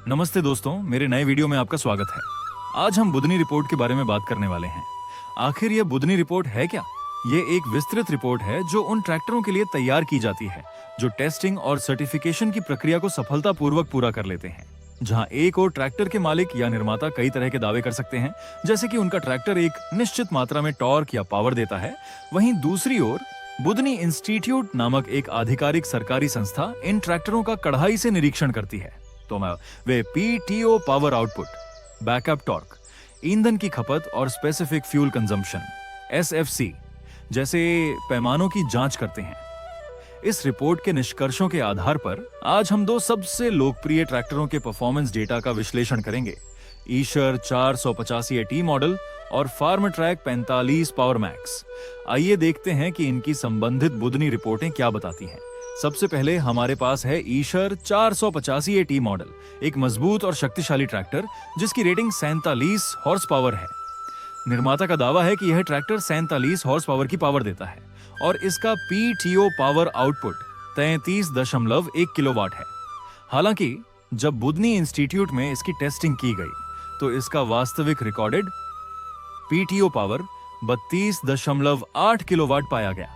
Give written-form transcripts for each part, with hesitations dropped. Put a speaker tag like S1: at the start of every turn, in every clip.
S1: नमस्ते दोस्तों, मेरे नए वीडियो में आपका स्वागत है। आज हम बुधनी रिपोर्ट के बारे में बात करने वाले हैं। आखिर यह बुधनी रिपोर्ट है क्या? ये एक विस्तृत रिपोर्ट है जो उन ट्रैक्टरों के लिए तैयार की जाती है जो टेस्टिंग और सर्टिफिकेशन की प्रक्रिया को सफलतापूर्वक पूरा कर लेते हैं। जहां एक और ट्रैक्टर के मालिक या निर्माता कई तरह के दावे कर सकते हैं, जैसे कि उनका ट्रैक्टर एक निश्चित मात्रा में टॉर्क या पावर देता है, वहीं दूसरी ओर बुधनी इंस्टीट्यूट नामक एक आधिकारिक सरकारी संस्था इन ट्रैक्टरों का कड़ाई से निरीक्षण करती है। तो वे PTO power output, backup torque, ईंधन की खपत और स्पेसिफिक फ्यूल कंजम्पशन एसएफसी जैसे पैमानों की जांच करते हैं। इस रिपोर्ट के निष्कर्षों के आधार पर आज हम दो सबसे लोकप्रिय ट्रैक्टरों के परफॉर्मेंस डेटा का विश्लेषण करेंगे, ईशर 485 टी मॉडल और फार्म ट्रैक 45 पावर मैक्स। आइए देखते हैं कि इनकी संबंधित बुधनी रिपोर्टें क्या बताती हैं। सबसे पहले हमारे पास है ईशर 485 टी मॉडल, एक मजबूत और शक्तिशाली ट्रैक्टर जिसकी रेटिंग 47 हॉर्स पावर है। निर्माता का दावा है कि यह ट्रैक्टर 47 हॉर्स पावर की पावर देता है और इसका पीटीओ पावर आउटपुट 33.1 किलोवाट है। हालांकि जब बुधनी इंस्टीट्यूट में इसकी टेस्टिंग की गई तो इसका वास्तविक रिकॉर्डेड पीटीओ पावर 32.8 किलोवाट पाया गया।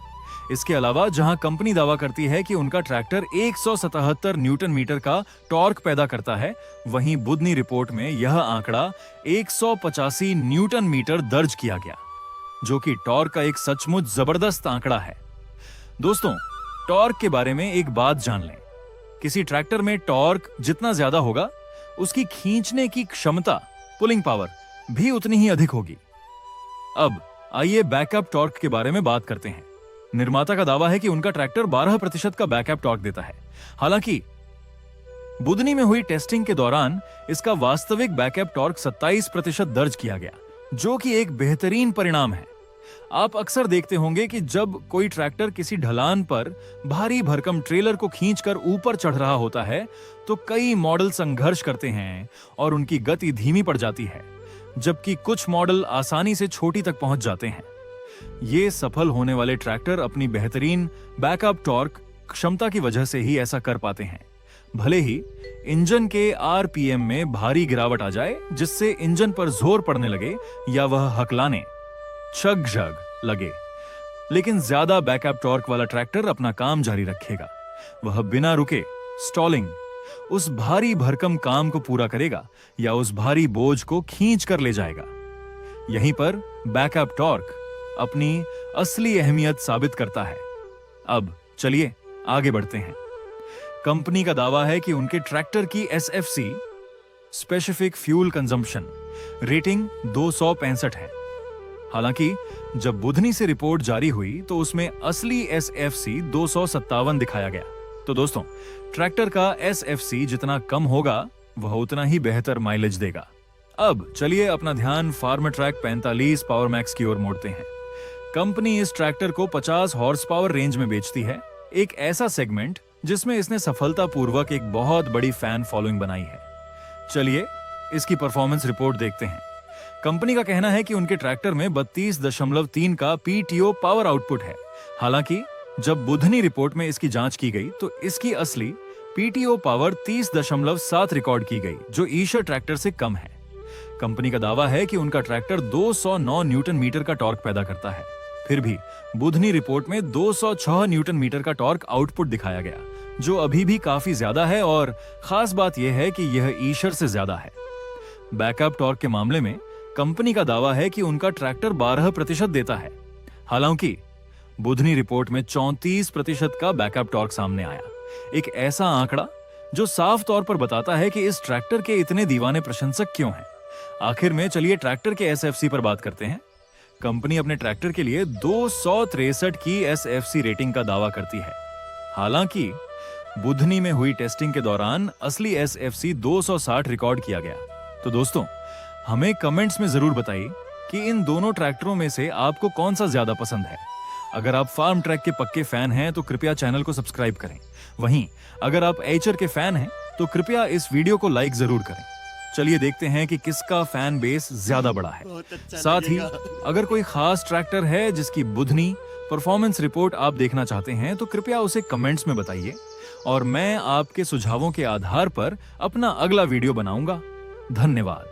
S1: इसके अलावा जहां कंपनी दावा करती है कि उनका ट्रैक्टर 177 न्यूटन मीटर का टॉर्क पैदा करता है, वहीं बुधनी रिपोर्ट में यह आंकड़ा 185 न्यूटन मीटर दर्ज किया गया, जो कि टॉर्क का एक सचमुच जबरदस्त आंकड़ा है। दोस्तों, टॉर्क के बारे में एक बात जान लें। किसी ट्रैक्टर में टॉर्क जितना ज्यादा होगा, उसकी खींचने की क्षमता, पुलिंग पावर, भी उतनी ही अधिक होगी। अब आइए बैकअप टॉर्क के बारे में बात करते हैं। निर्माता का दावा है कि उनका ट्रैक्टर 12% का बैकअप टॉर्क देता है। हालांकि बुधनी में हुई टेस्टिंग के दौरान इसका वास्तविक बैकअप टॉर्क 27% दर्ज किया गया, जो कि एक बेहतरीन परिणाम है। आप अक्सर देखते होंगे कि जब कोई ट्रैक्टर किसी ढलान पर भारी भरकम ट्रेलर को खींचकर ऊपर चढ़ रहा होता है तो कई मॉडल संघर्ष करते हैं और उनकी गति धीमी पड़ जाती है, जबकि कुछ मॉडल आसानी से चोटी तक पहुंच जाते हैं। ये सफल होने वाले ट्रैक्टर अपनी बेहतरीन बैकअप टॉर्क क्षमता की वजह से ही ऐसा कर पाते हैं, भले ही इंजन के आरपीएम में भारी गिरावट आ जाए, जिससे इंजन पर जोर पड़ने लगे या वह हकलाने छग झग लगे। लेकिन ज्यादा बैकअप टॉर्क वाला ट्रैक्टर अपना काम जारी रखेगा। वह बिना रुके स्टॉलिंग उस भारी भरकम काम को पूरा करेगा या उस भारी बोझ को खींच कर ले जाएगा। यहीं पर बैकअप टॉर्क अपनी असली अहमियत साबित करता है। अब चलिए आगे बढ़ते हैं। कंपनी का दावा है कि उनके ट्रैक्टर की SFC, specific fuel consumption, rating 265 है। हालांकि जब बुधनी से रिपोर्ट जारी हुई तो उसमें असली एसएफसी 257 दिखाया गया। तो दोस्तों, ट्रैक्टर का एसएफसी जितना कम होगा वह उतना ही बेहतर माइलेज देगा। अब चलिए अपना ध्यान फार्म ट्रैक 45 पावर मैक्स की ओर मोड़ते हैं। कंपनी इस ट्रैक्टर को 50 हॉर्स पावर रेंज में बेचती है, एक ऐसा सेगमेंट जिसमें इसने सफलतापूर्वक एक बहुत बड़ी फैन फॉलोइंग बनाई है। चलिए इसकी परफॉर्मेंस रिपोर्ट देखते हैं। कंपनी का कहना है कि उनके ट्रैक्टर में 32.3 का पीटीओ पावर आउटपुट है। हालांकि जब बुधनी रिपोर्ट में इसकी जांच की गई तो इसकी असली पीटीओ पावर 30.7 रिकॉर्ड की गई, जो ईशर ट्रैक्टर से कम है। कंपनी का दावा है कि उनका ट्रैक्टर 209 न्यूटन मीटर का टॉर्क पैदा करता है। फिर भी बुधनी रिपोर्ट में 206 न्यूटन मीटर का टॉर्क आउटपुट दिखाया गया, जो अभी भी काफी ज्यादा है और खास बात यह है कि यह ईशर से ज्यादा है। बैकअप टॉर्क के मामले में कंपनी का दावा है कि उनका ट्रैक्टर 12% देता है। हालांकि बुधनी रिपोर्ट में 34% का बैकअप टॉर्क सामने आया, एक ऐसा आंकड़ा जो साफ तौर पर बताता है कि इस ट्रैक्टर के इतने दीवाने प्रशंसक क्यों हैं। आखिर में चलिए ट्रैक्टर के एसएफसी पर बात करते हैं। कंपनी अपने ट्रैक्टर के लिए 263 की एसएफसी रेटिंग का दावा करती है। हालांकि बुधनी में हुई टेस्टिंग के दौरान असली एसएफसी 260 रिकॉर्ड किया गया। तो दोस्तों, हमें कमेंट्स में जरूर बताइए कि इन दोनों ट्रैक्टरों में से आपको कौन सा ज्यादा पसंद है। अगर आप फार्म ट्रैक के पक्के फैन हैं तो कृपया चैनल को सब्सक्राइब करें। वहीं अगर आप एचर के फैन हैं तो कृपया इस वीडियो को लाइक जरूर करें। चलिए देखते हैं कि किसका फैन बेस ज्यादा बड़ा है। साथ ही अगर कोई खास ट्रैक्टर है जिसकी बुधनी परफॉर्मेंस रिपोर्ट आप देखना चाहते हैं तो कृपया उसे कमेंट्स में बताइए। और मैं आपके सुझावों के आधार पर अपना अगला वीडियो बनाऊंगा। धन्यवाद।